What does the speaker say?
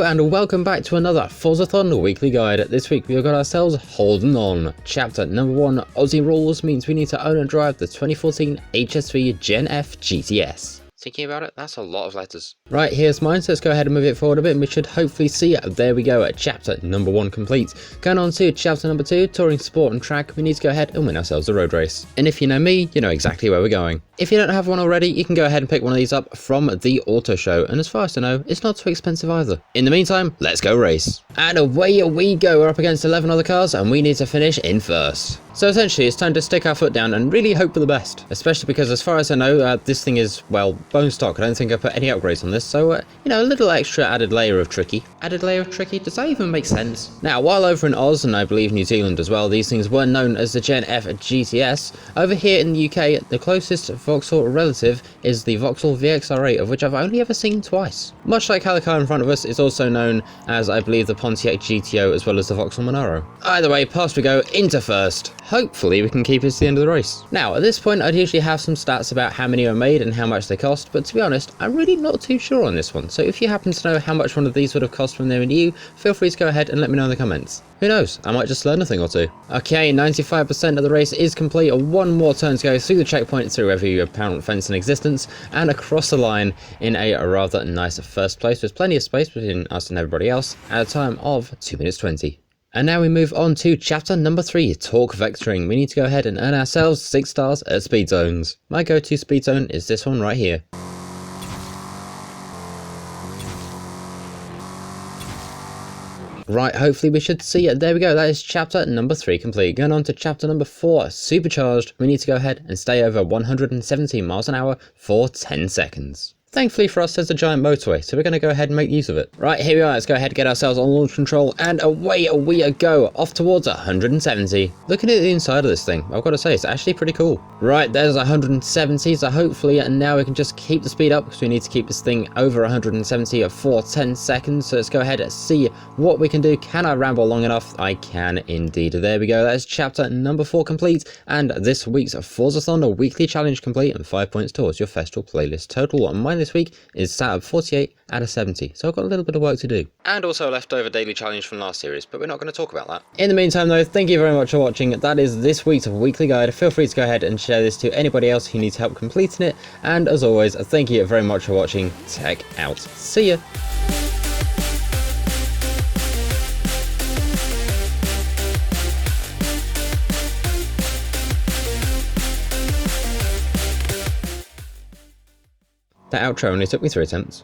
and welcome back to another Forzathon weekly guide. This week we've got ourselves Holden on. Chapter number 1, Aussie rules means we need to own and drive the 2014 HSV GEN-F GTS. Thinking about it, that's a lot of letters. Right, here's mine, so let's go ahead and move it forward a bit and we should hopefully see, there we go, at chapter number 1 complete. Going on to chapter number 2, Touring Sport and Track, we need to go ahead and win ourselves a road race. And if you know me, you know exactly where we're going. If you don't have one already, you can go ahead and pick one of these up from the auto show, and as far as I know, it's not too expensive either. In the meantime, let's go race. And away we go, we're up against 11 other cars and we need to finish in first. So essentially, it's time to stick our foot down and really hope for the best. Especially because as far as I know, this thing is, well, bone stock. I don't think I put any upgrades on this, so, you know, a little extra added layer of tricky. Added layer of tricky? Does that even make sense? Now, while over in Oz, and I believe New Zealand as well, these things were known as the Gen-F GTS, over here in the UK, the closest Vauxhall relative is the Vauxhall VXR8, of which I've only ever seen twice. Much like how the car in front of us is also known as, I believe, the Pontiac GTO as well as the Vauxhall Monaro. Either way, past we go, into first. Hopefully we can keep it to the end of the race. Now, at this point, I'd usually have some stats about how many are made and how much they cost, but to be honest, I'm really not too sure on this one. So if you happen to know how much one of these would have cost from there near you, feel free to go ahead and let me know in the comments. Who knows, I might just learn a thing or two. Okay, 95% of the race is complete. One more turn to go through the checkpoint, through every apparent fence in existence, and across the line in a rather nice first place. There's plenty of space between us and everybody else at a time of 2 minutes 20. And now we move on to chapter number 3, Torque Vectoring. We need to go ahead and earn ourselves 6 stars at speed zones. My go-to speed zone is this one right here. Right, hopefully we should see it. There we go, that is chapter number 3 complete. Going on to chapter number 4, Supercharged. We need to go ahead and stay over 117 miles an hour for 10 seconds. Thankfully for us, there's a giant motorway, so we're going to go ahead and make use of it. Right, here we are. Let's go ahead and get ourselves on launch control, and away we go, off towards 170. Looking at the inside of this thing, I've got to say, it's actually pretty cool. Right, there's 170, so hopefully now we can just keep the speed up, because we need to keep this thing over 170 for 10 seconds. So let's go ahead and see what we can do. Can I ramble long enough? I can indeed. There we go. That's chapter number 4 complete, and this week's Forzathon, a weekly challenge complete, and 5 points towards your festival playlist total. And mine this week is sat at 48 out of 70, so I've got a little bit of work to do. And also a leftover daily challenge from last series, but we're not going to talk about that. In the meantime though, thank you very much for watching. That is this week's weekly guide. Feel free to go ahead and share this to anybody else who needs help completing it, and as always, thank you very much for watching. Tech out. See ya! That outro only took me 3 attempts.